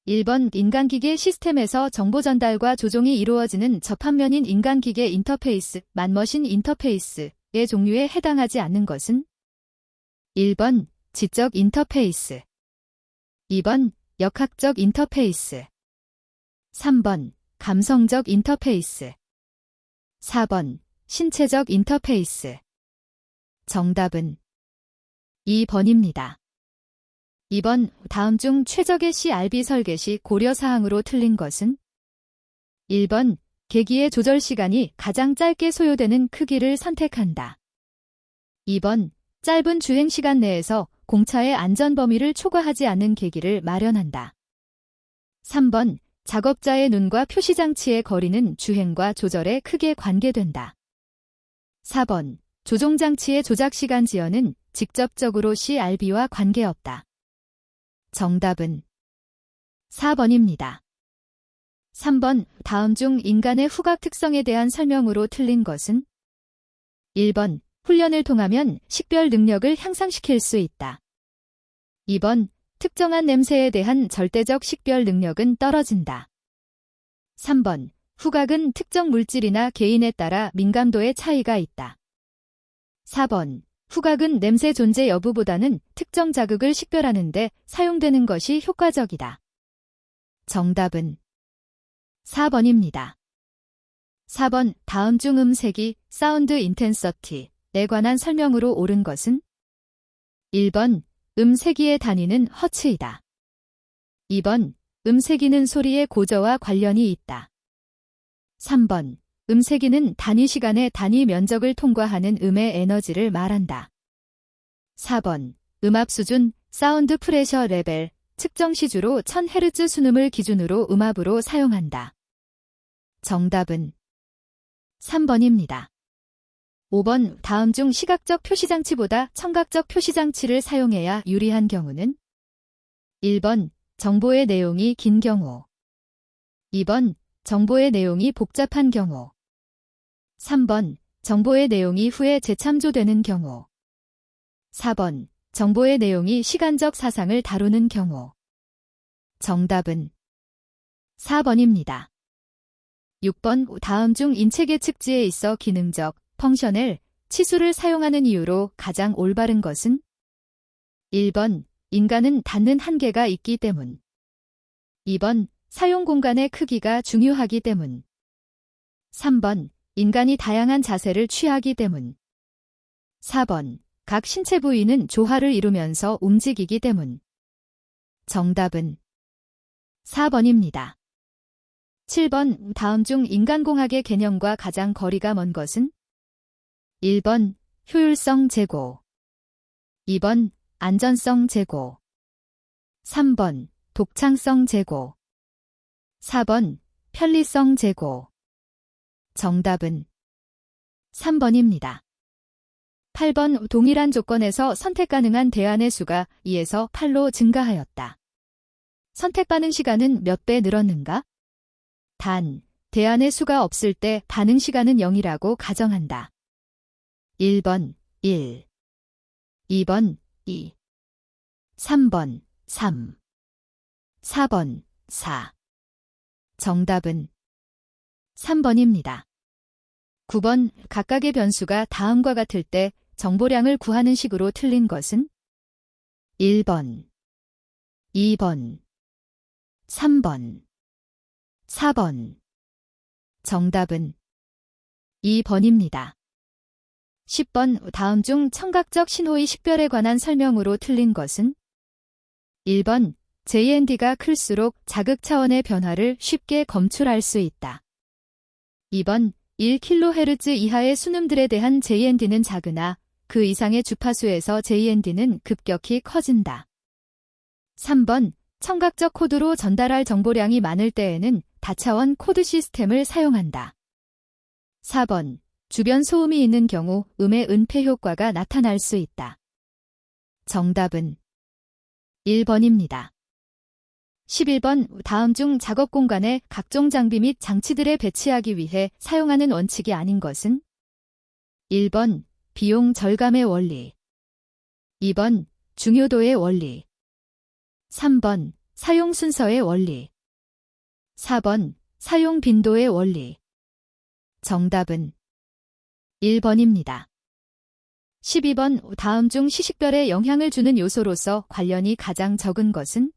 1번 인간기계 시스템에서 정보 전달과 조종이 이루어지는 접합면인 인간기계 인터페이스, 만머신 인터페이스의 종류에 해당하지 않는 것은 1번 지적 인터페이스, 2번 역학적 인터페이스, 3번 감성적 인터페이스, 4번 신체적 인터페이스. 정답은 2번입니다. 2번 다음 중 최적의 CRB 설계 시 고려사항으로 틀린 것은 1번 계기의 조절 시간이 가장 짧게 소요되는 크기를 선택한다. 2번 짧은 주행시간 내에서 공차의 안전 범위를 초과하지 않는 계기를 마련한다. 3번 작업자의 눈과 표시장치의 거리는 주행과 조절에 크게 관계된다. 4번 조종장치의 조작시간 지연은 직접적으로 CRB와 관계없다. 정답은 4번입니다. 3번 다음 중 인간의 후각 특성에 대한 설명으로 틀린 것은 1번 훈련을 통하면 식별 능력을 향상시킬 수 있다. 2번 특정한 냄새에 대한 절대적 식별 능력은 떨어진다. 3번 후각은 특정 물질이나 개인에 따라 민감도의 차이가 있다. 4번 후각은 냄새 존재 여부보다는 특정 자극을 식별하는 데 사용되는 것이 효과적이다. 정답은 4번입니다. 4번 다음 중 음색이 사운드 인텐서티에 관한 설명으로 옳은 것은 1번 음세기의 단위는 허츠이다. 2번 음세기는 소리의 고저와 관련이 있다. 3번 음세기는 단위 시간의 단위 면적을 통과하는 음의 에너지를 말한다. 4번 음압 수준, 사운드 프레셔 레벨, 측정 시주로 1000Hz 순음을 기준으로 음압으로 사용한다. 정답은 3번입니다. 5번 다음 중 시각적 표시장치보다 청각적 표시장치를 사용해야 유리한 경우는 1번 정보의 내용이 긴 경우, 2번 정보의 내용이 복잡한 경우, 3번 정보의 내용이 후에 재참조되는 경우, 4번 정보의 내용이 시간적 사상을 다루는 경우. 정답은 4번입니다. 6번 다음 중 인체계 측지에 있어 기능적, 펑셔널, 치수를 사용하는 이유로 가장 올바른 것은 1번 인간은 닿는 한계가 있기 때문, 2번 사용 공간의 크기가 중요하기 때문, 3번 인간이 다양한 자세를 취하기 때문, 4번 각 신체 부위는 조화를 이루면서 움직이기 때문. 정답은 4번입니다. 7번 다음 중 인간공학의 개념과 가장 거리가 먼 것은 1번 효율성 제고, 2번 안전성 제고, 3번 독창성 제고, 4번 편리성 제고. 정답은 3번입니다. 8번 동일한 조건에서 선택 가능한 대안의 수가 2에서 8로 증가하였다. 선택 반응 시간은 몇 배 늘었는가? 단, 대안의 수가 없을 때 반응 시간은 0이라고 가정한다. 1번 1, 2번 2, 3번 3, 4번 4. 정답은 3번입니다. 9번 각각의 변수가 다음과 같을 때 정보량을 구하는 식으로 틀린 것은 1번, 2번, 3번, 4번. 정답은 2번입니다. 10번 다음 중 청각적 신호의 식별에 관한 설명으로 틀린 것은 1번 JND가 클수록 자극 차원의 변화를 쉽게 검출할 수 있다. 2번 1kHz 이하의 순음들에 대한 JND는 작으나 그 이상의 주파수에서 JND는 급격히 커진다. 3번 청각적 코드로 전달할 정보량이 많을 때에는 다차원 코드 시스템을 사용한다. 4번 주변 소음이 있는 경우 음의 은폐 효과가 나타날 수 있다. 정답은 1번입니다. 11번 다음 중 작업 공간에 각종 장비 및 장치들을 배치하기 위해 사용하는 원칙이 아닌 것은 1번 비용 절감의 원리, 2번 중요도의 원리, 3번 사용 순서의 원리. 4번 사용 빈도의 원리. 정답은 1번입니다. 12번 다음 중 시식별에 영향을 주는 요소로서 관련이 가장 적은 것은?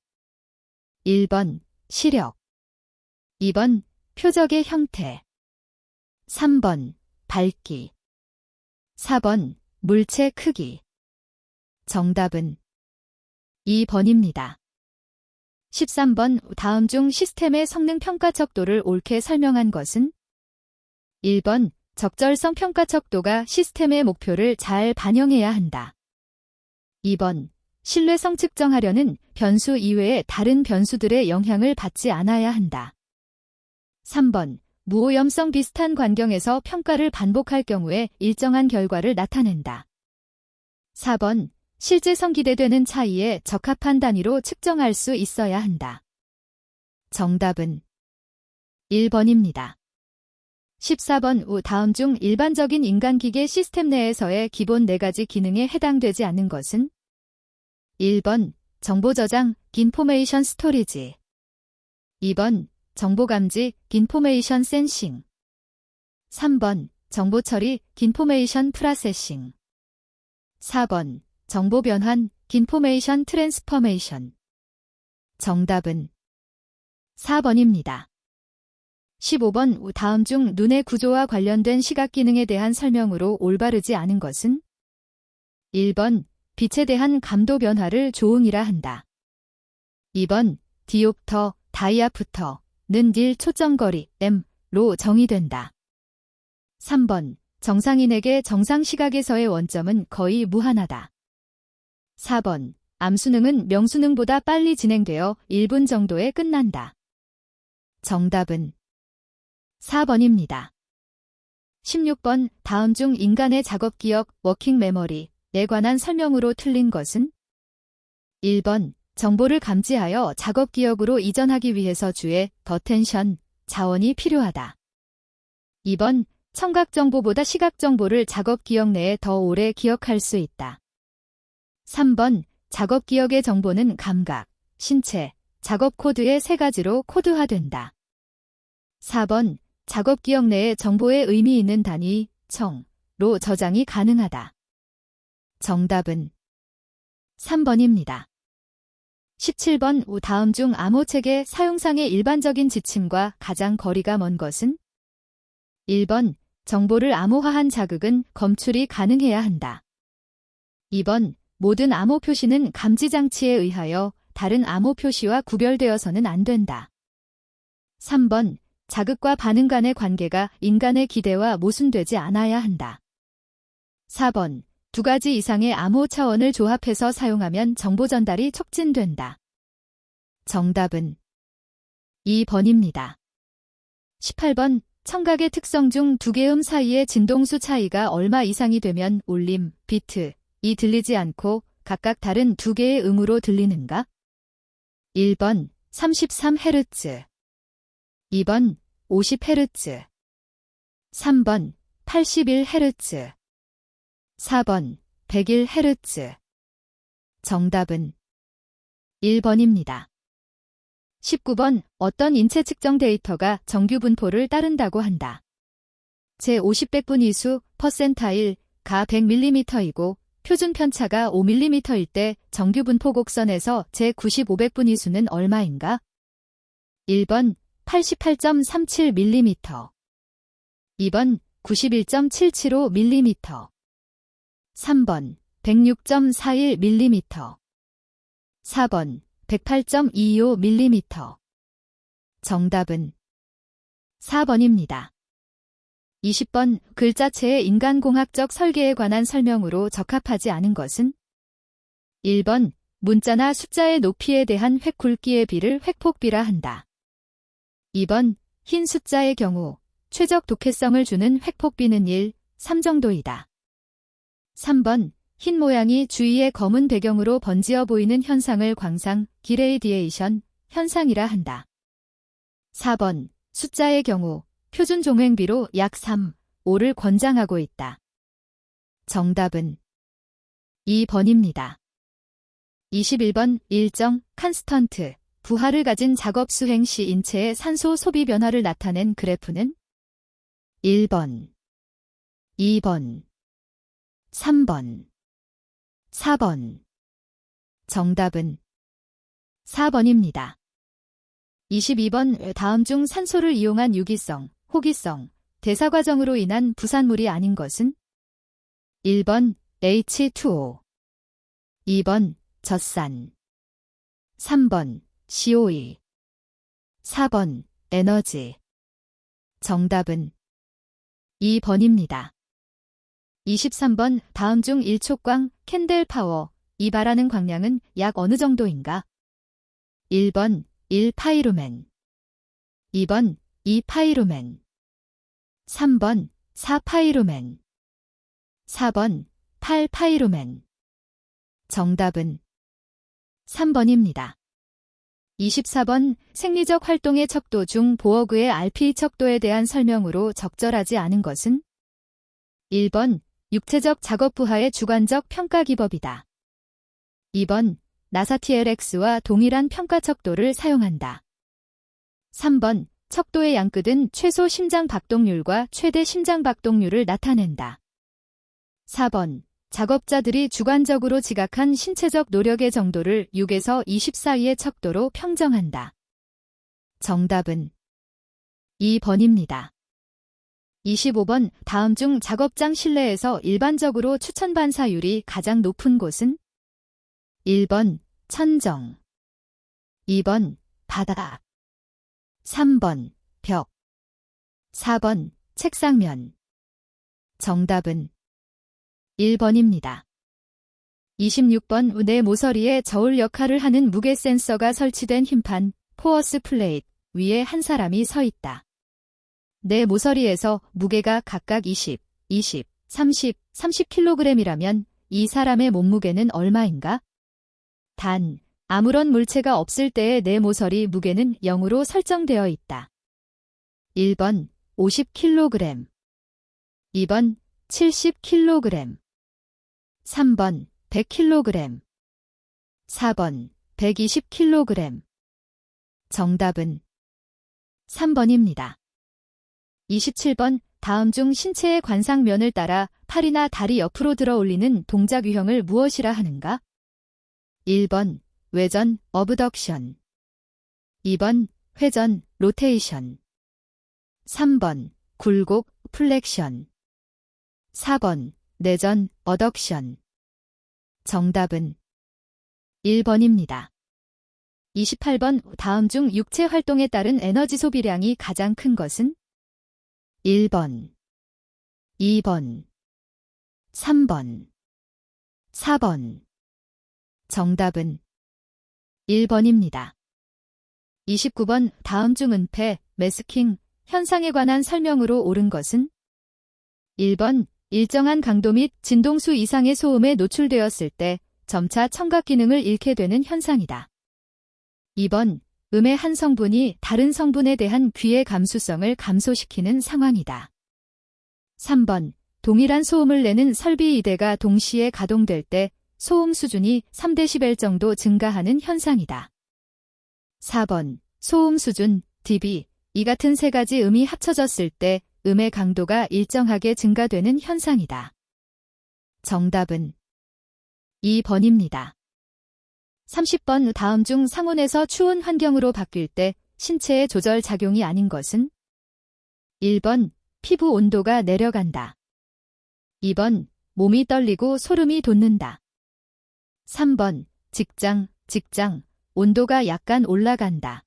1번 시력, 2번 표적의 형태, 3번 밝기, 4번 물체 크기. 정답은 2번입니다. 13번 다음 중 시스템의 성능 평가 척도를 옳게 설명한 것은? 1번 적절성 평가 척도가 시스템의 목표를 잘 반영해야 한다. 2번 신뢰성 측정하려는 변수 이외의 다른 변수들의 영향을 받지 않아야 한다. 3번 무오염성 비슷한 환경에서 평가를 반복할 경우에 일정한 결과를 나타낸다. 4번 실제성 기대되는 차이에 적합한 단위로 측정할 수 있어야 한다. 정답은 1번입니다. 14번 다음 중 일반적인 인간기계 시스템 내에서의 기본 4가지 기능에 해당되지 않는 것은? 1번 정보 저장, 인포메이션 스토리지. 2번 정보 감지, 인포메이션 센싱. 3번 정보 처리, 인포메이션 프로세싱. 4번 정보 변환, 인포메이션 트랜스포메이션. 정답은 4번입니다. 15번 다음 중 눈의 구조와 관련된 시각 기능에 대한 설명으로 올바르지 않은 것은? 1번 빛에 대한 감도 변화를 조응이라 한다. 2번 디옵터, 다이아프터는 닐 초점거리, M로 정의된다. 3번 정상인에게 정상 시각에서의 원점은 거의 무한하다. 4번 암수능은 명수능보다 빨리 진행되어 1분 정도에 끝난다. 정답은 4번입니다. 16번 다음 중 인간의 작업기억, 워킹 메모리에 관한 설명으로 틀린 것은? 1번 정보를 감지하여 작업기억으로 이전하기 위해서 주의, 어텐션, 자원이 필요하다. 2번 청각정보보다 시각정보를 작업기억 내에 더 오래 기억할 수 있다. 3번 작업기억의 정보는 감각, 신체, 작업 코드의 3가지로 코드화된다. 4번 작업기억 내에 정보의 의미 있는 단위, 청로 저장이 가능하다. 정답은 3번입니다. 17번 다음 중 암호체계 사용상의 일반적인 지침과 가장 거리가 먼 것은? 1번 정보를 암호화한 자극은 검출이 가능해야 한다. 2번 모든 암호 표시는 감지장치에 의하여 다른 암호 표시와 구별되어서는 안 된다. 3번 자극과 반응 간의 관계가 인간의 기대와 모순되지 않아야 한다. 4번 2가지 이상의 암호 차원을 조합해서 사용하면 정보 전달이 촉진된다. 정답은 2번입니다. 18번 청각의 특성 중 2개의 음 사이의 진동수 차이가 얼마 이상이 되면 울림, 비트이 들리지 않고 각각 다른 2개의 음으로 들리는가? 1번 33Hz, 2번 50Hz, 3번 81Hz, 4번 101Hz. 정답은 1번입니다. 19번 어떤 인체 측정 데이터가 정규 분포를 따른다고 한다. 제50백분위수 퍼센타일 가 100mm이고 표준 편차가 5mm일 때 정규 분포 곡선에서 제95백분위수는 얼마인가? 1번 88.37mm, 2번 91.775mm, 3번 106.41mm, 4번 108.25mm. 정답은 4번입니다. 20번 글자체의 인간공학적 설계에 관한 설명으로 적합하지 않은 것은? 1번 문자나 숫자의 높이에 대한 획 굵기의 비를 획폭비라 한다. 2번 흰 숫자의 경우 최적 독해성을 주는 획폭비는 1, 3 정도이다. 3번 흰 모양이 주위의 검은 배경으로 번지어 보이는 현상을 광상, 기레이디에이션 현상이라 한다. 4번 숫자의 경우 표준 종횡비로 약 3, 5를 권장하고 있다. 정답은 2번입니다. 21번 일정, 칸스턴트, 부하를 가진 작업 수행 시 인체의 산소 소비 변화를 나타낸 그래프는 1번, 2번, 3번, 4번. 정답은 4번입니다. 22번 다음 중 산소를 이용한 유기성, 호기성, 대사 과정으로 인한 부산물이 아닌 것은 1번 H2O, 2번 젖산, 3번 CO2, 4번 에너지. 정답은 2번입니다. 23번 다음 중 1촉광 캔들 파워 이 발하는 광량은 약 어느 정도인가? 1번 1파이로멘, 2번 2파이로멘, 3번 4파이로멘, 4번 8파이로멘. 정답은 3번입니다. 24번 생리적 활동의 척도 중 보어그의 RP 척도에 대한 설명으로 적절하지 않은 것은 1번 육체적 작업 부하의 주관적 평가 기법이다. 2번 나사 TLX와 동일한 평가 척도를 사용한다. 3번 척도의 양끝은 최소 심장 박동률과 최대 심장 박동률을 나타낸다. 4번 작업자들이 주관적으로 지각한 신체적 노력의 정도를 6에서 20 사이의 척도로 평정한다. 정답은 2번입니다. 25번 다음 중 작업장 실내에서 일반적으로 추천 반사율이 가장 높은 곳은 1번 천정, 2번 바닥, 3번 벽, 4번 책상면. 정답은 1번입니다. 26번 내 모서리에 저울 역할을 하는 무게 센서가 설치된 흰판 포어스 플레이트 위에 한 사람이 서 있다. 내 모서리에서 무게가 각각 20, 20, 30, 30kg이라면 이 사람의 몸무게는 얼마인가? 단, 아무런 물체가 없을 때의 내 모서리 무게는 0으로 설정되어 있다. 1번 50kg, 2번 70kg, 3번 100kg, 4번 120kg. 정답은 3번입니다. 27번 다음 중 신체의 관상면을 따라 팔이나 다리 옆으로 들어 올리는 동작 유형을 무엇이라 하는가? 1번 외전 어브덕션, 2번 회전 로테이션, 3번 굴곡 플렉션, 4번 내전 어덕션. 정답은 1번입니다. 28번 다음 중 육체 활동에 따른 에너지 소비량이 가장 큰 것은 1번, 2번, 3번, 4번. 정답은 1번입니다. 29번 다음 중 은폐, 매스킹, 현상에 관한 설명으로 옳은 것은 1번 일정한 강도 및 진동수 이상의 소음에 노출되었을 때 점차 청각 기능을 잃게 되는 현상이다. 2번 음의 한 성분이 다른 성분에 대한 귀의 감수성을 감소시키는 상황이다. 3번 동일한 소음을 내는 설비 2대가 동시에 가동될 때 소음 수준이 3dB 정도 증가하는 현상이다. 4번 소음 수준, dB, 이 같은 세 가지 음이 합쳐졌을 때 음의 강도가 일정하게 증가되는 현상이다. 정답은 2번입니다. 30번 다음 중 상온에서 추운 환경으로 바뀔 때 신체의 조절 작용이 아닌 것은 1번 피부 온도가 내려간다. 2번 몸이 떨리고 소름이 돋는다. 3번 직장, 온도가 약간 올라간다.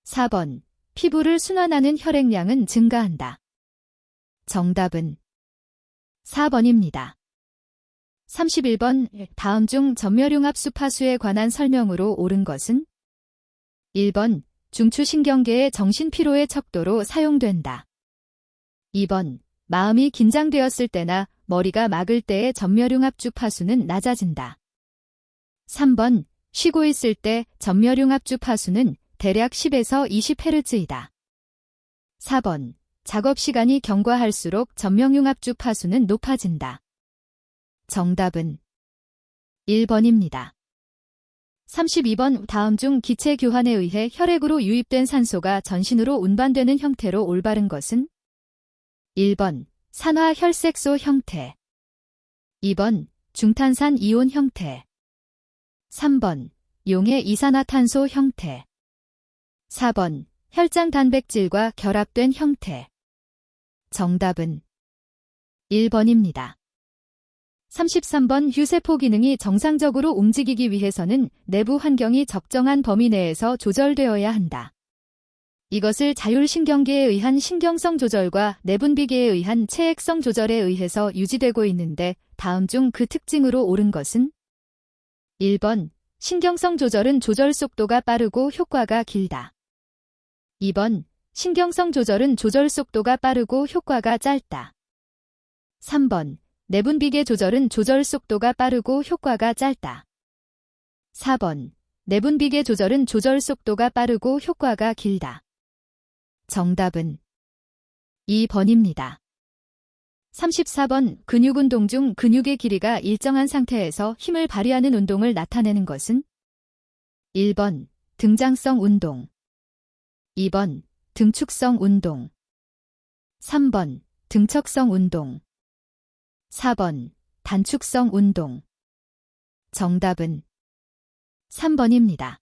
4번 피부를 순환하는 혈액량은 증가한다. 정답은 4번입니다. 31번 다음 중 전멸융합 수파수에 관한 설명으로 옳은 것은 1번 중추신경계의 정신피로의 척도로 사용된다. 2번 마음이 긴장되었을 때나 머리가 막을 때의 전멸융합 주파수는 낮아진다. 3번 쉬고 있을 때 전멸융합 주파수는 대략 10에서 20Hz이다. 4번 작업 시간이 경과할수록 전명융합 주파수는 높아진다. 정답은 1번입니다. 32번 다음 중 기체 교환에 의해 혈액으로 유입된 산소가 전신으로 운반되는 형태로 올바른 것은? 1번 산화혈색소 형태, 2번 중탄산 이온 형태, 3번 용해 이산화탄소 형태, 4번 혈장 단백질과 결합된 형태. 정답은 1번입니다. 33번 휴세포 기능이 정상적으로 움직이기 위해서는 내부 환경이 적정한 범위 내에서 조절되어야 한다. 이것을 자율신경계에 의한 신경성 조절과 내분비계에 의한 체액성 조절에 의해서 유지되고 있는데 다음 중 그 특징으로 옳은 것은? 1번 신경성 조절은 조절 속도가 빠르고 효과가 길다. 2번 신경성 조절은 조절 속도가 빠르고 효과가 짧다. 3번 내분비계 조절은 조절 속도가 빠르고 효과가 짧다. 4번 내분비계 조절은 조절 속도가 빠르고 효과가 길다. 정답은 2번입니다. 34번 근육운동 중 근육의 길이가 일정한 상태에서 힘을 발휘하는 운동을 나타내는 것은? 1번 등장성 운동, 2번 등축성 운동, 3번 등척성 운동, 4번 단축성 운동. 정답은 3번입니다.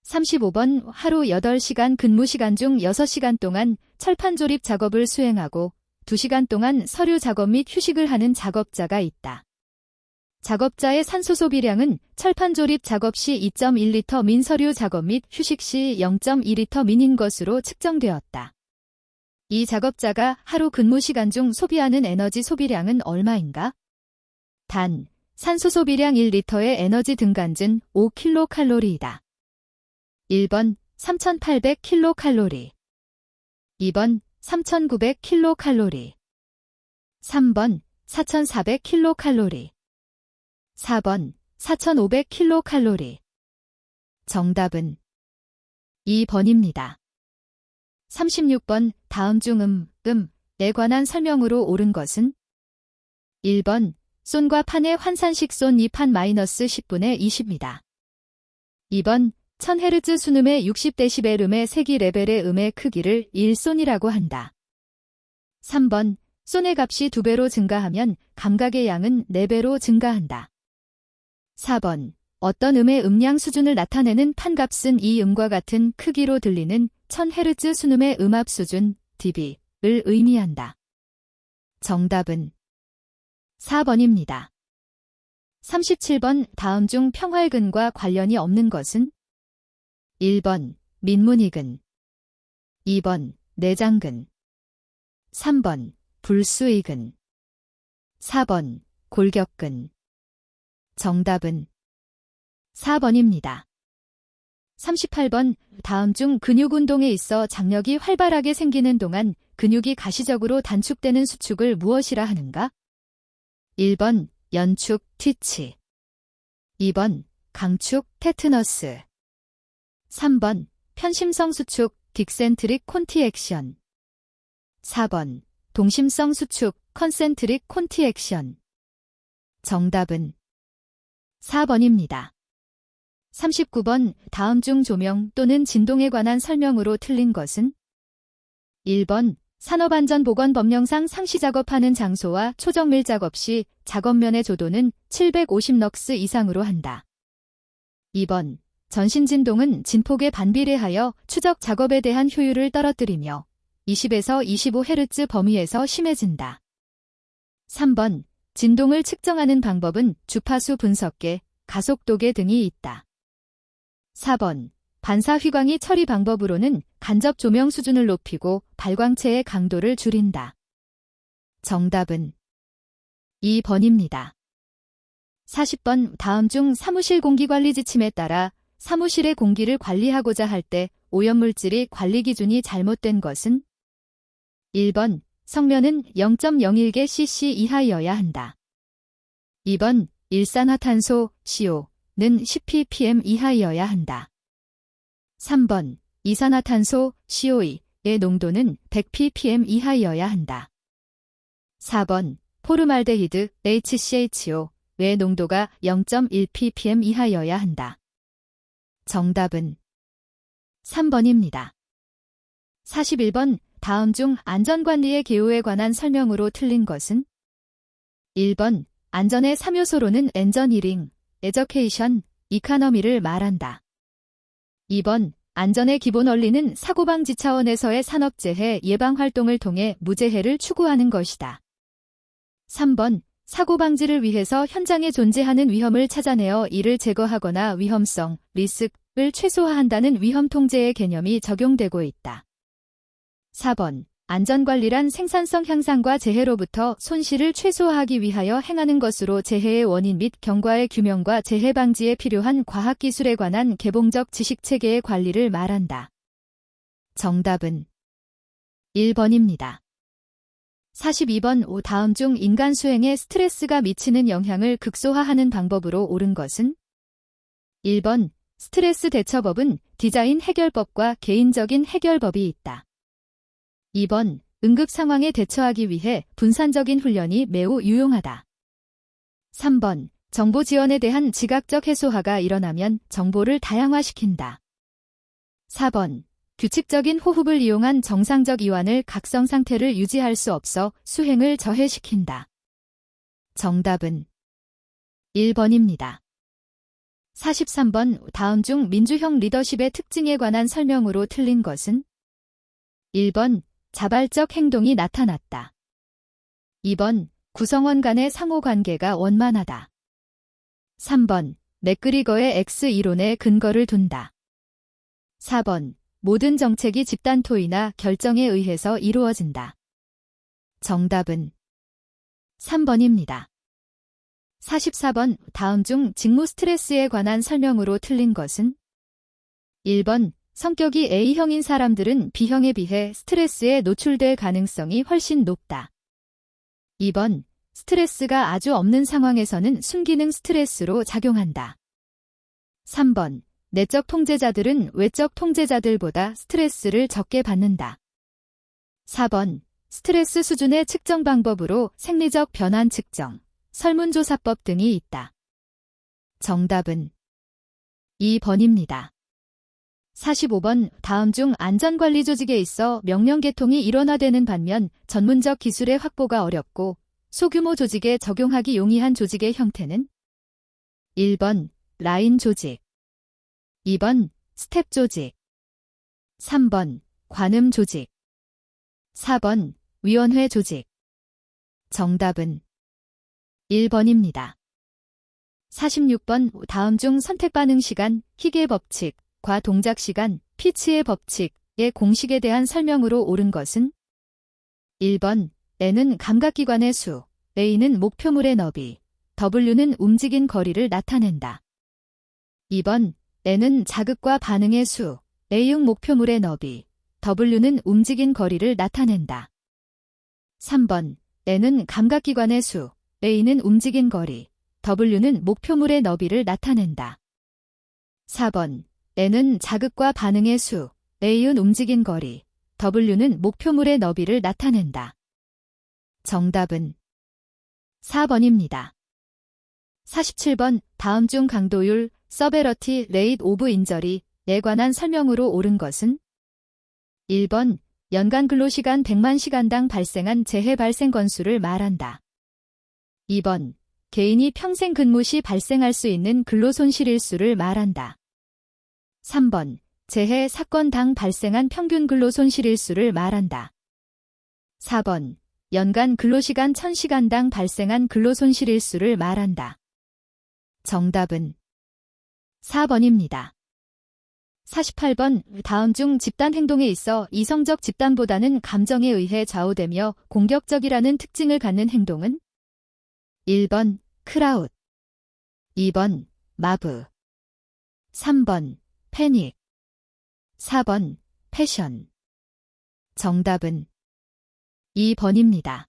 35번 하루 8시간 근무 시간 중 6시간 동안 철판 조립 작업을 수행하고 2시간 동안 서류 작업 및 휴식을 하는 작업자가 있다. 작업자의 산소 소비량은 철판 조립 작업 시 2.1리터 민 서류 작업 및 휴식 시 0.2리터 민인 것으로 측정되었다. 이 작업자가 하루 근무 시간 중 소비하는 에너지 소비량은 얼마인가? 단, 산소 소비량 1리터의 에너지 등간은 5kcal이다. 1번 3,800kcal, 2번 3,900kcal, 3번 4,400kcal, 4번 4,500kcal. 정답은 2번입니다. 36번 다음 중 에 관한 설명으로 옳은 것은? 1번 쏜과 판의 환산식 쏜 2판 -10분의 20입니다. 2번 1000Hz 순음의 60dB 음의 세기 레벨의 음의 크기를 1쏜이라고 한다. 3번 쏜의 값이 2배로 증가하면 감각의 양은 4배로 증가한다. 4번 어떤 음의 음량 수준을 나타내는 판값은 이 음과 같은 크기로 들리는 1000Hz 순음의 음압 수준 dB를 의미한다. 정답은 4번입니다. 37번 다음 중 평활근과 관련이 없는 것은? 1번 민문이근, 2번 내장근, 3번 불수이근, 4번 골격근. 정답은 4번입니다. 38번 다음 중 근육운동에 있어 장력이 활발하게 생기는 동안 근육이 가시적으로 단축되는 수축을 무엇이라 하는가? 1번 연축 티치, 2번 강축 테트너스, 3번 편심성 수축 딕센트릭 콘티액션, 4번 동심성 수축 컨센트릭 콘티액션. 정답은 4번입니다. 39번 다음 중 조명 또는 진동에 관한 설명으로 틀린 것은? 1번 산업안전보건법령상 상시 작업하는 장소와 초정밀 작업 시 작업면의 조도는 750럭스 이상으로 한다. 2번 전신 진동은 진폭에 반비례하여 추적 작업에 대한 효율을 떨어뜨리며 20에서 25Hz 범위에서 심해진다. 3번 진동을 측정하는 방법은 주파수 분석계, 가속도계 등이 있다. 4번 반사 휘광이 처리 방법으로는 간접 조명 수준을 높이고 발광체의 강도를 줄인다. 정답은 2번입니다. 40번 다음 중 사무실 공기관리 지침에 따라 사무실의 공기를 관리하고자 할 때 오염물질이 관리 기준이 잘못된 것은? 1번 성면은 0.01개 cc 이하여야 한다. 2번 일산화탄소 CO는 10ppm 이하여야 한다. 3번 이산화탄소 CO의 농도는 100ppm 이하여야 한다. 4번 포르말데히드 HCHO의 농도가 0.1ppm 이하여야 한다. 정답은 3번입니다. 41번 다음 중 안전관리의 기호에 관한 설명으로 틀린 것은? 1번 안전의 3요소로는 엔저니링, 에저케이션, 이카너미를 말한다. 2번 안전의 기본 원리는 사고방지 차원에서의 산업재해 예방 활동을 통해 무재해를 추구하는 것이다. 3번 사고방지를 위해서 현장에 존재하는 위험을 찾아내어 이를 제거하거나 위험성, 리스크를 최소화한다는 위험통제의 개념이 적용되고 있다. 4번 안전관리란 생산성 향상과 재해로부터 손실을 최소화하기 위하여 행하는 것으로 재해의 원인 및 경과의 규명과 재해 방지에 필요한 과학기술에 관한 개봉적 지식체계의 관리를 말한다. 정답은 1번입니다. 42번 다음 중 인간 수행에 스트레스가 미치는 영향을 극소화하는 방법으로 옳은 것은? 1번 스트레스 대처법은 디자인 해결법과 개인적인 해결법이 있다. 2번 응급 상황에 대처하기 위해 분산적인 훈련이 매우 유용하다. 3번 정보 지원에 대한 지각적 해소화가 일어나면 정보를 다양화시킨다. 4번 규칙적인 호흡을 이용한 정상적 이완을 각성 상태를 유지할 수 없어 수행을 저해시킨다. 정답은 1번입니다. 43번 다음 중 민주형 리더십의 특징에 관한 설명으로 틀린 것은? 1번 자발적 행동이 나타났다. 2번 구성원 간의 상호관계가 원만하다. 3번 맥그리거의 X 이론에 근거를 둔다. 4번 모든 정책이 집단 토의나 결정에 의해서 이루어진다. 정답은 3번입니다. 44번 다음 중 직무 스트레스에 관한 설명으로 틀린 것은? 1번 성격이 A형인 사람들은 B형에 비해 스트레스에 노출될 가능성이 훨씬 높다. 2번 스트레스가 아주 없는 상황에서는 순기능 스트레스로 작용한다. 3번 내적 통제자들은 외적 통제자들보다 스트레스를 적게 받는다. 4번 스트레스 수준의 측정 방법으로 생리적 변환 측정, 설문조사법 등이 있다. 정답은 2번입니다. 45번 다음 중 안전관리 조직에 있어 명령 개통이 일원화되는 반면 전문적 기술의 확보가 어렵고 소규모 조직에 적용하기 용이한 조직의 형태는? 1번 라인 조직, 2번 스텝 조직, 3번 관음 조직, 4번 위원회 조직. 정답은 1번입니다. 46번 다음 중 선택 반응 시간, 희게 법칙, 과 동작 시간, 피츠의 법칙의 공식에 대한 설명으로 옳은 것은? 1번 N은 감각기관의 수, A는 목표물의 너비, W는 움직인 거리를 나타낸다. 2번 N은 자극과 반응의 수, A용 목표물의 너비, W는 움직인 거리를 나타낸다. 3번 N은 감각기관의 수, A는 움직인 거리, W는 목표물의 너비를 나타낸다. 4번 N은 자극과 반응의 수, A은 움직인 거리, W는 목표물의 너비를 나타낸다. 정답은 4번입니다. 47번 다음 중 강도율, 서베러티 레이트 오브 인저리에 관한 설명으로 옳은 것은? 1번 연간 근로시간 100만 시간당 발생한 재해 발생 건수를 말한다. 2번 개인이 평생 근무 시 발생할 수 있는 근로손실일수를 말한다. 3번 재해 사건당 발생한 평균 근로손실일수를 말한다. 4번 연간 근로시간 1000시간당 발생한 근로손실일수를 말한다. 정답은 4번입니다. 48번 다음 중 집단 행동에 있어 이성적 집단보다는 감정에 의해 좌우되며 공격적이라는 특징을 갖는 행동은? 1번 크라우드, 2번 마브, 3번 패닉, 4번 패션. 정답은 2번입니다.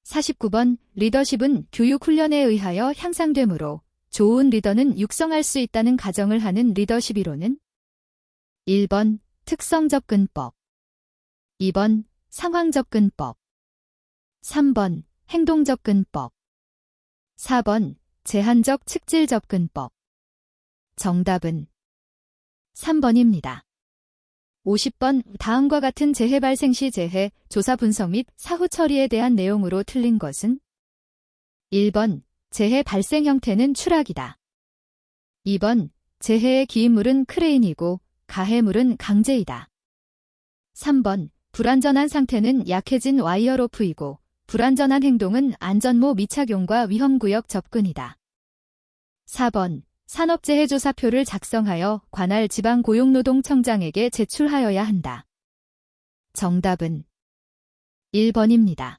49번 리더십은 교육훈련에 의하여 향상되므로 좋은 리더는 육성할 수 있다는 가정을 하는 리더십 이론은? 1번 특성접근법, 2번 상황접근법, 3번 행동접근법, 4번 제한적 측질접근법. 정답은 3번입니다. 50번 다음과 같은 재해 발생 시 재해, 조사 분석 및 사후 처리에 대한 내용으로 틀린 것은 1번 재해 발생 형태는 추락이다. 2번 재해의 기인물은 크레인이고 가해물은 강제이다. 3번 불안전한 상태는 약해진 와이어로프이고 불안전한 행동은 안전모 미착용과 위험구역 접근이다. 4번 산업재해조사표를 작성하여 관할 지방고용노동청장에게 제출하여야 한다. 정답은 1번입니다.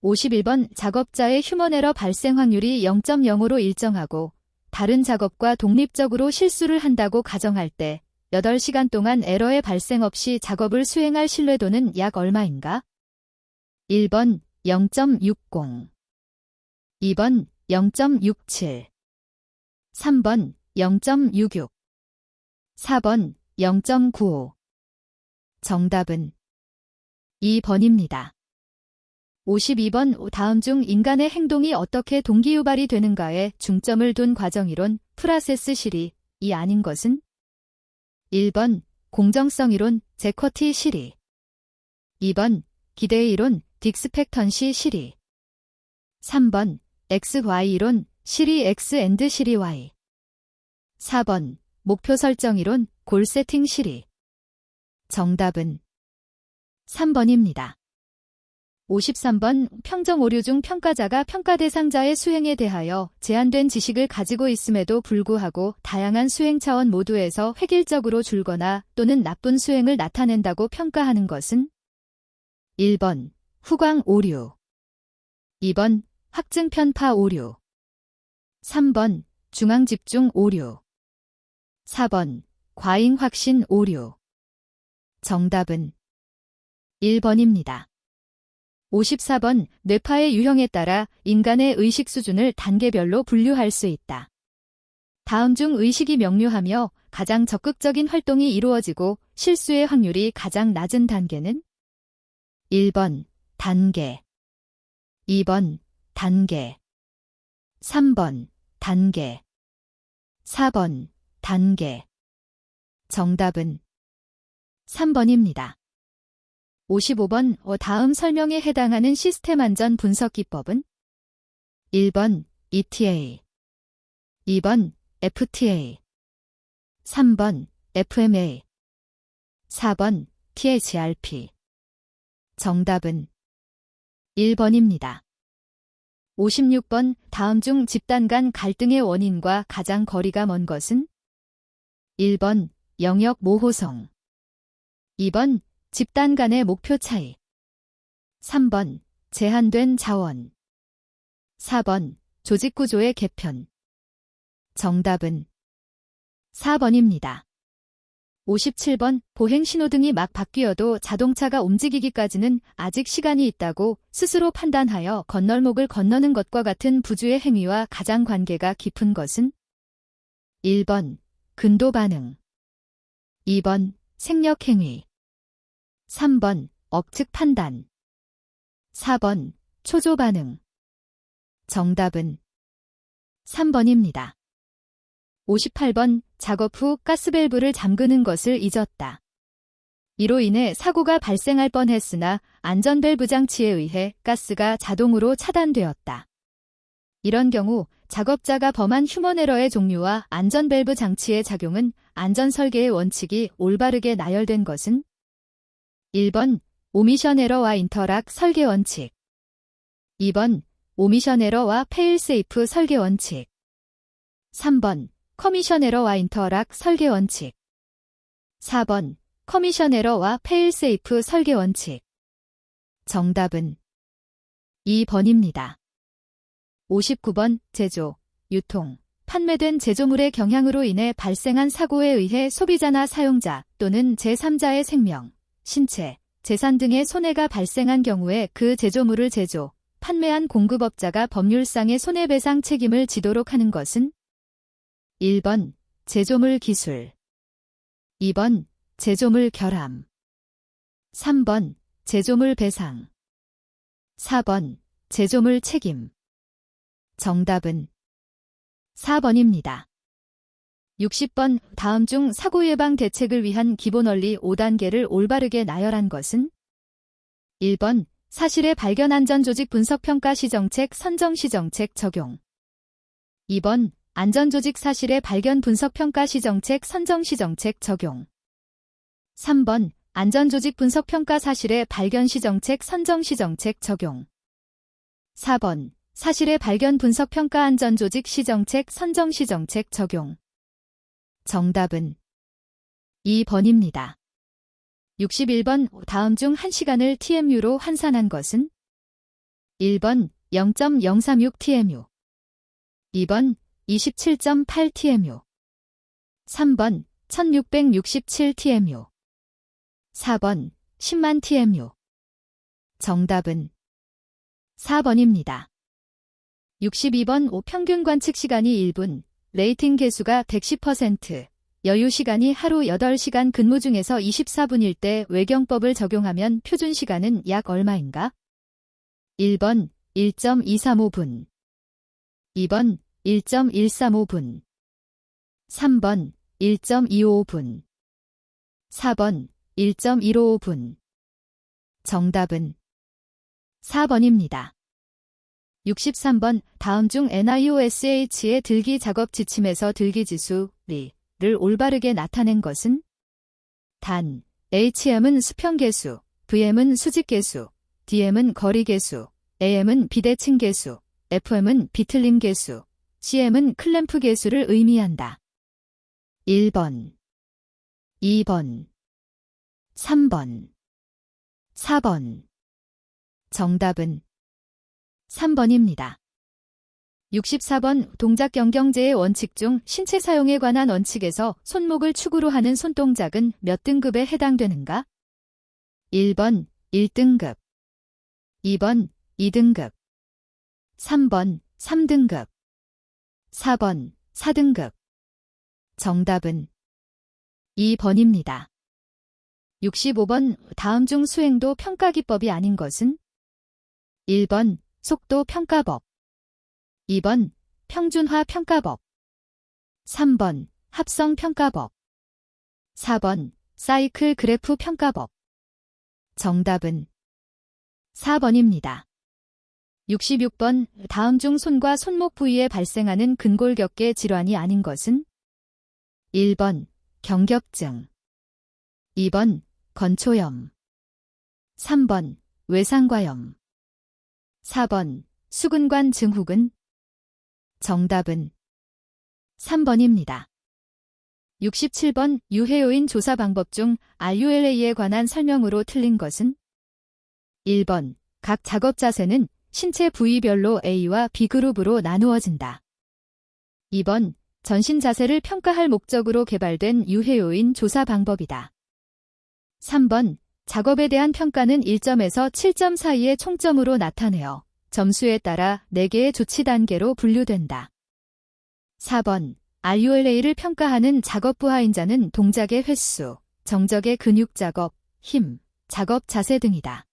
51번 작업자의 휴먼에러 발생 확률이 0.05로 일정하고 다른 작업과 독립적으로 실수를 한다고 가정할 때 8시간 동안 에러의 발생 없이 작업을 수행할 신뢰도는 약 얼마인가? 1번 0.60, 2번 0.67, 3번 0.66, 4번 0.95. 정답은 2번입니다. 52번 다음 중 인간의 행동이 어떻게 동기유발이 되는가에 중점을 둔 과정이론, 프라세스 시리, 이 아닌 것은? 1번 공정성 이론, 제쿼티 시리. 2번 기대의 이론, 딕스펙턴시 시리. 3번 XY 이론, 시리 X 앤드 시리 Y. 4번 목표 설정 이론, 골 세팅 시리. 정답은 3번입니다. 53번 평정 오류 중 평가자가 평가 대상자의 수행에 대하여 제한된 지식을 가지고 있음에도 불구하고 다양한 수행 차원 모두에서 획일적으로 줄거나 또는 나쁜 수행을 나타낸다고 평가하는 것은? 1번 후광 오류, 2번 확증 편파 오류, 3번 중앙집중 오류, 4번 과잉 확신 오류. 정답은 1번입니다. 54번 뇌파의 유형에 따라 인간의 의식 수준을 단계별로 분류할 수 있다. 다음 중 의식이 명료하며 가장 적극적인 활동이 이루어지고 실수의 확률이 가장 낮은 단계는? 1번 단계, 2번 단계, 3번 단계, 4번 단계. 정답은 3번입니다. 55번 다음 설명에 해당하는 시스템 안전 분석 기법은? 1번 ETA, 2번 FTA, 3번 FMA, 4번 THRP. 정답은 1번입니다. 56번 다음 중 집단 간 갈등의 원인과 가장 거리가 먼 것은? 1번 영역 모호성, 2번 집단 간의 목표 차이, 3번 제한된 자원, 4번 조직 구조의 개편. 정답은 4번입니다. 57번 보행 신호등이 막 바뀌어도 자동차가 움직이기까지는 아직 시간이 있다고 스스로 판단하여 건널목을 건너는 것과 같은 부주의 행위와 가장 관계가 깊은 것은? 1번 근도 반응, 2번 생력 행위, 3번 억측 판단, 4번 초조 반응. 정답은 3번입니다. 58번 작업 후 가스밸브를 잠그는 것을 잊었다. 이로 인해 사고가 발생할 뻔했으나 안전밸브 장치에 의해 가스가 자동으로 차단되었다. 이런 경우 작업자가 범한 휴먼 에러의 종류와 안전밸브 장치의 작용은 안전설계의 원칙이 올바르게 나열된 것은? 1번 오미션 에러와 인터락 설계 원칙, 2번 오미션 에러와 페일세이프 설계 원칙, 3번 커미션 에러와 인터락 설계 원칙, 4번 커미션 에러와 페일세이프 설계 원칙. 정답은 2번입니다. 59번 제조, 유통, 판매된 제조물의 경향으로 인해 발생한 사고에 의해 소비자나 사용자 또는 제3자의 생명, 신체, 재산 등의 손해가 발생한 경우에 그 제조물을 제조, 판매한 공급업자가 법률상의 손해배상 책임을 지도록 하는 것은? 1번 제조물 기술, 2번 제조물 결함, 3번 제조물 배상, 4번 제조물 책임. 정답은 4번입니다. 60번 다음 중 사고 예방 대책을 위한 기본 원리 5단계를 올바르게 나열한 것은 1번 사실의 발견 안전조직 분석평가 시정책 선정 시정책 적용 2번 안전조직 사실의 발견 분석평가 시정책 선정 시정책 적용 3번 안전조직 분석평가 사실의 발견 시정책 선정 시정책 적용 4번 사실의 발견 분석평가 안전조직 시정책 선정 시정책 적용 정답은 2번입니다. 61번 다음 중 1시간을 TMU로 환산한 것은 1번 0.036TMU 2번 27.8TMU 3번 1667TMU 4번 10만 TMU 정답은 4번입니다. 62번 평균 관측 시간이 1분, 레이팅 개수가 110%, 여유 시간이 하루 8시간 근무 중에서 24분일 때 외경법을 적용하면 표준 시간은 약 얼마인가? 1번 1.235분 2번 1.135분 3번 1.255분 4번 1.155분 정답은 4번입니다. 63번 다음 중 NIOSH의 들기 작업 지침에서 들기지수 를 올바르게 나타낸 것은 단, HM은 수평계수, VM은 수직계수, DM은 거리계수, AM은 비대칭계수, FM은 비틀림계수, CM은 클램프계수를 의미한다. 1번, 2번, 3번, 4번 정답은 3번입니다. 64번 동작 경경제의 원칙 중 신체 사용에 관한 원칙에서 손목을 축으로 하는 손동작은 몇 등급에 해당되는가? 1번 1등급 2번 2등급 3번 3등급 4번 4등급 정답은 2번입니다. 65번 다음 중 수행도 평가기법이 아닌 것은 1번 속도 평가법 2번 평준화 평가법 3번 합성 평가법 4번 사이클 그래프 평가법 정답은 4번입니다. 66번 다음 중 손과 손목 부위에 발생하는 근골격계 질환이 아닌 것은 1번 경격증 2번 건초염 3번 외상과염 4번 수근관 증후군 정답은 3번입니다. 67번 유해요인 조사 방법 중 RULA에 관한 설명으로 틀린 것은 1번 각 작업 자세는 신체 부위별로 A와 B그룹으로 나누어진다. 2번 전신 자세를 평가할 목적으로 개발된 유해요인 조사 방법이다. 3번 작업에 대한 평가는 1점에서 7점 사이의 총점으로 나타내어 점수에 따라 4개의 조치 단계로 분류된다. 4번 RULA를 평가하는 작업 부하인자는 동작의 횟수, 정적의 근육 작업, 힘, 작업 자세 등이다.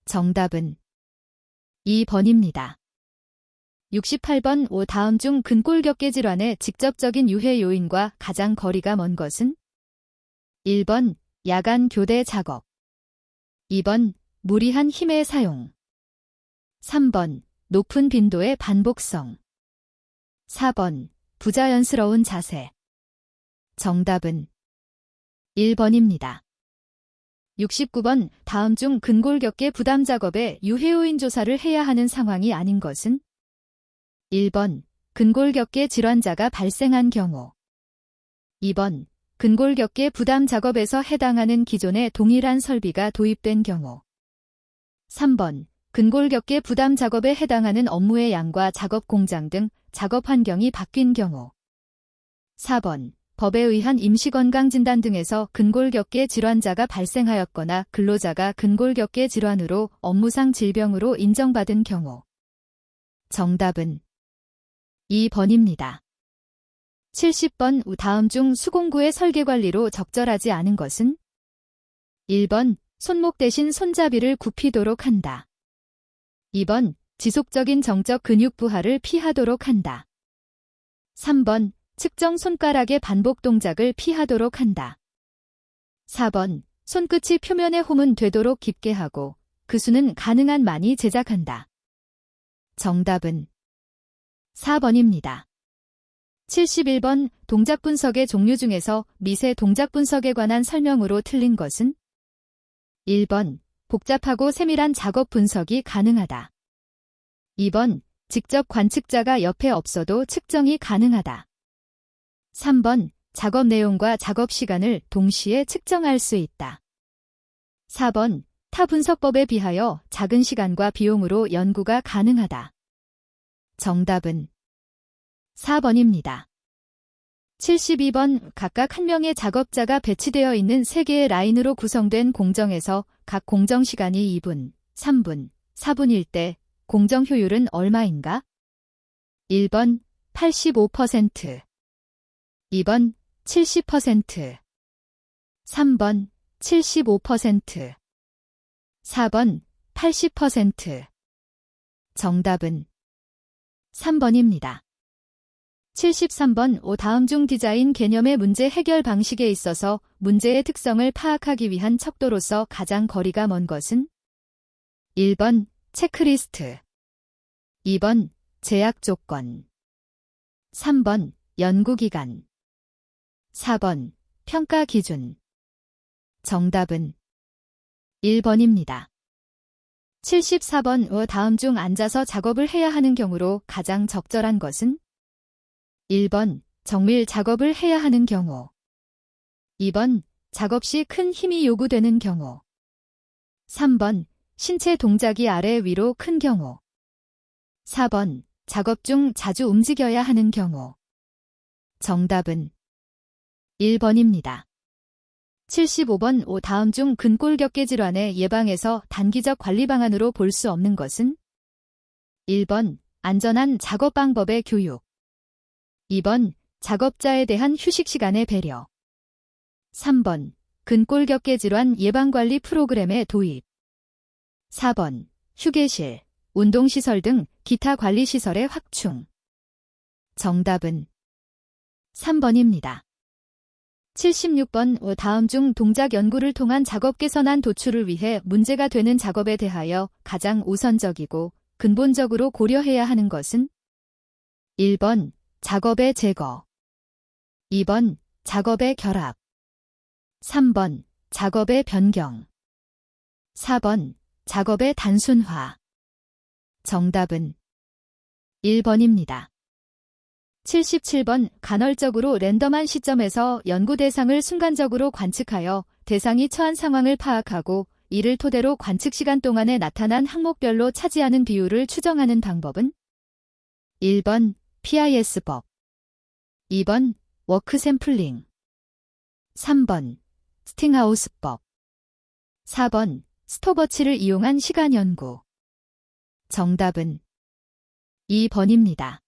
정답은 2번입니다. 68번 다음 중 근골격계 질환의 직접적인 유해 요인과 가장 거리가 먼 것은 1번 야간 교대 작업 2번 무리한 힘의 사용 3번 높은 빈도의 반복성 4번 부자연스러운 자세 정답은 1번입니다. 69번 다음 중 근골격계 부담 작업에 유해요인 조사를 해야 하는 상황이 아닌 것은 1번 근골격계 질환자가 발생한 경우 2번 근골격계 부담 작업에서 해당하는 기존의 동일한 설비가 도입된 경우 3번 근골격계 부담 작업에 해당하는 업무의 양과 작업 공장 등 작업 환경이 바뀐 경우 4번 법에 의한 임시건강진단 등에서 근골격계 질환자가 발생하였거나 근로자가 근골격계 질환으로 업무상 질병으로 인정받은 경우 정답은 2번입니다. 70번 다음 중 수공구의 설계관리로 적절하지 않은 것은 1번 손목 대신 손잡이를 굽히도록 한다. 2번 지속적인 정적 근육 부하를 피하도록 한다. 3번 측정 손가락의 반복 동작을 피하도록 한다. 4번. 손끝이 표면에 홈은 되도록 깊게 하고 그 수는 가능한 많이 제작한다. 정답은 4번입니다. 71번. 동작 분석의 종류 중에서 미세 동작 분석에 관한 설명으로 틀린 것은? 1번. 복잡하고 세밀한 작업 분석이 가능하다. 2번. 직접 관측자가 옆에 없어도 측정이 가능하다. 3번. 작업 내용과 작업 시간을 동시에 측정할 수 있다. 4번. 타 분석법에 비하여 작은 시간과 비용으로 연구가 가능하다. 정답은 4번입니다. 72번. 각각 한 명의 작업자가 배치되어 있는 3개의 라인으로 구성된 공정에서 각 공정 시간이 2분, 3분, 4분일 때 공정 효율은 얼마인가? 1번 85%, 2번 70%, 3번 75%, 4번 80%. 정답은 3번입니다. 73번. 다음 중 디자인 개념의 문제 해결 방식에 있어서 문제의 특성을 파악하기 위한 척도로서 가장 거리가 먼 것은? 1번 체크리스트, 2번 제약 조건, 3번 연구기간, 4번 평가 기준. 정답은 1번입니다. 74번. 다음 중 앉아서 작업을 해야 하는 경우로 가장 적절한 것은? 1번 정밀 작업을 해야 하는 경우, 2번 작업 시 큰 힘이 요구되는 경우, 3번 신체 동작이 아래 위로 큰 경우, 4번 작업 중 자주 움직여야 하는 경우. 정답은 1번입니다. 75번. 다음 중 근골격계 질환의 예방에서 단기적 관리 방안으로 볼 수 없는 것은? 1번 안전한 작업 방법의 교육, 2번 작업자에 대한 휴식 시간의 배려, 3번 근골격계 질환 예방관리 프로그램의 도입, 4번 휴게실, 운동시설 등 기타 관리시설의 확충. 정답은 3번입니다. 76번. 다음 중 동작 연구를 통한 작업 개선안 도출을 위해 문제가 되는 작업에 대하여 가장 우선적이고 근본적으로 고려해야 하는 것은? 1번 작업의 제거, 2번 작업의 결합, 3번 작업의 변경, 4번 작업의 단순화. 정답은 1번입니다. 77번. 간헐적으로 랜덤한 시점에서 연구 대상을 순간적으로 관측하여 대상이 처한 상황을 파악하고 이를 토대로 관측 시간 동안에 나타난 항목별로 차지하는 비율을 추정하는 방법은? 1번 PIS법, 2번 워크 샘플링, 3번 스팅하우스법, 4번 스톱워치를 이용한 시간 연구. 정답은 2번입니다.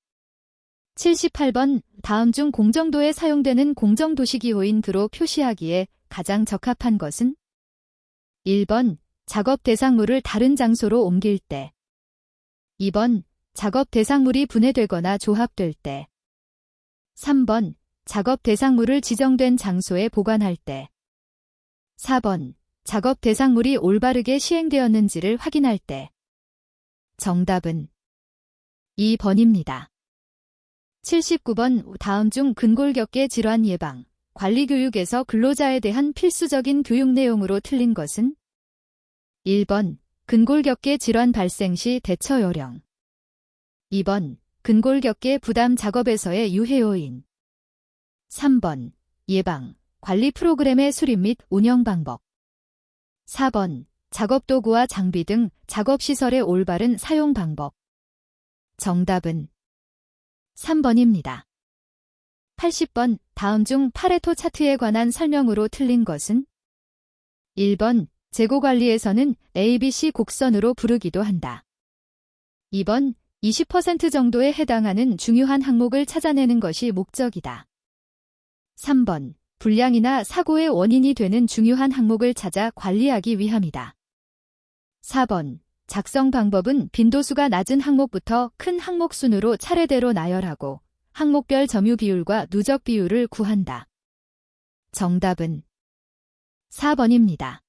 78번. 다음 중 공정도에 사용되는 공정도시기호인 드로 표시하기에 가장 적합한 것은? 1번 작업 대상물을 다른 장소로 옮길 때, 2번 작업 대상물이 분해되거나 조합될 때, 3번 작업 대상물을 지정된 장소에 보관할 때, 4번 작업 대상물이 올바르게 시행되었는지를 확인할 때. 정답은 2번입니다. 79번. 다음 중 근골격계 질환 예방, 관리 교육에서 근로자에 대한 필수적인 교육 내용으로 틀린 것은? 1번 근골격계 질환 발생 시 대처 요령, 2번 근골격계 부담 작업에서의 유해 요인, 3번 예방, 관리 프로그램의 수립 및 운영 방법, 4번 작업 도구와 장비 등 작업시설의 올바른 사용 방법. 정답은 3번입니다. 80번. 다음 중 파레토 차트에 관한 설명으로 틀린 것은? 1번 재고관리에서는 ABC 곡선으로 부르기도 한다. 2번 20% 정도에 해당하는 중요한 항목을 찾아내는 것이 목적이다. 3번 불량이나 사고의 원인이 되는 중요한 항목을 찾아 관리하기 위함이다. 4번 작성 방법은 빈도수가 낮은 항목부터 큰 항목 순으로 차례대로 나열하고 항목별 점유 비율과 누적 비율을 구한다. 정답은 4번입니다.